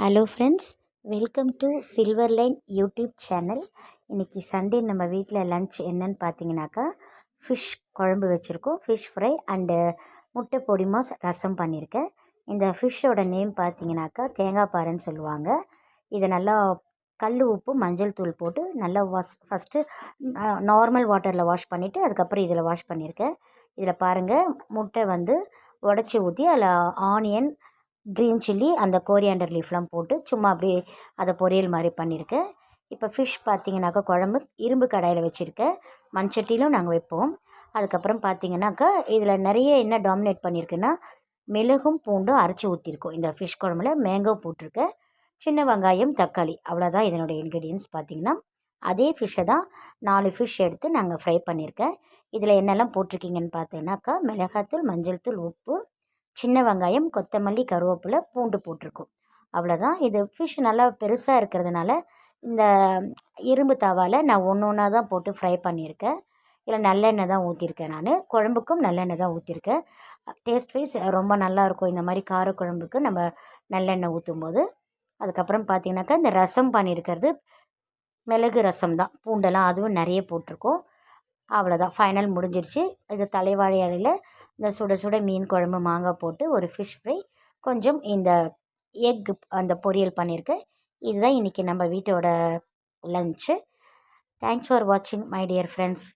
Hello friends, welcome to silver line YouTube channel. இன்றைக்கி Sunday நம்ம வீட்டில் லன்ச் என்னன்னு பார்த்தீங்கன்னாக்கா ஃபிஷ் குழம்பு வச்சுருக்கோம். ஃபிஷ் ஃப்ரை அண்டு முட்டை பொடி மாஸ் ரசம் பண்ணியிருக்கேன். இந்த ஃபிஷ்ஷோட நேம் பார்த்தீங்கன்னாக்கா தேங்காய் பாறைன்னு சொல்லுவாங்க. இதை நல்லா கல் உப்பு மஞ்சள் தூள் போட்டு நல்லா ஃபஸ்ட்டு நார்மல் வாட்டரில் வாஷ் பண்ணிவிட்டு அதுக்கப்புறம் இதில் வாஷ் பண்ணியிருக்கேன். இதில் பாருங்கள், முட்டை உடச்சி ஊற்றி அதில் ஆனியன், க்ரீன் சில்லி, அந்த கோரியாண்டர் லீஃப்லாம் போட்டு சும்மா அப்படியே அதை பொரியல் மாதிரி பண்ணியிருக்கேன். இப்போ ஃபிஷ் பார்த்திங்கனாக்கா குழம்பு இரும்பு கடாயில் வச்சுருக்கேன். மண்சட்டியிலும் நாங்கள் வைப்போம். அதுக்கப்புறம் பார்த்திங்கனாக்கா இதில் நிறைய என்ன டாமினேட் பண்ணியிருக்குன்னா மிளகும் பூண்டும் அரைச்சி ஊற்றிருக்கோம். இந்த ஃபிஷ் குழம்புல மேங்கோ போட்டிருக்கேன், சின்ன வெங்காயம், தக்காளி, அவ்வளோதான் இதனுடைய இன்க்ரீடியன்ஸ். பார்த்திங்கன்னா அதே ஃபிஷ்ஷை தான் 4 ஃபிஷ் எடுத்து நாங்கள் ஃப்ரை பண்ணியிருக்கேன். இதில் என்னெல்லாம் போட்டிருக்கீங்கன்னு பார்த்தீங்கன்னாக்கா மிளகாத்தூள், மஞ்சள் தூள், உப்பு, சின்ன வெங்காயம், கொத்தமல்லி, கருவேப்பிலை, பூண்டு போட்டிருக்கோம். அவ்வளோதான். இது ஃபிஷ் நல்லா பெருசாக இருக்கிறதுனால இந்த இரும்பு தவாவில் நான் ஒன்று ஒன்றா தான் போட்டு ஃப்ரை பண்ணியிருக்கேன். இதில் நல்லெண்ணெய் தான் ஊற்றிருக்கேன். நான் குழம்புக்கும் நல்லெண்ணெய் தான் ஊற்றிருக்கேன். டேஸ்ட் வைஸ் ரொம்ப நல்லாயிருக்கும் இந்த மாதிரி காரக்குழம்புக்கு நம்ம நல்லெண்ணெய் ஊற்றும்போது. அதுக்கப்புறம் பார்த்திங்கனாக்கா இந்த ரசம் பண்ணியிருக்கிறது மிளகு ரசம் தான், பூண்டெல்லாம் அதுவும் நிறைய போட்டிருக்கோம். அவ்வளோதான், ஃபைனல் முடிஞ்சிருச்சு. இது தலைவாழை இலையில் இந்த சுட சுட மீன் குழம்பு, மாங்காய் போட்டு ஒரு ஃபிஷ் ஃப்ரை, கொஞ்சம் இந்த எக் அந்த பொரியல் பண்ணியிருக்கேன். இதுதான் இன்றைக்கி நம்ம வீட்டோட லன்ச்சு. தேங்க்ஸ் ஃபார் வாட்சிங் மை டியர் ஃப்ரெண்ட்ஸ்.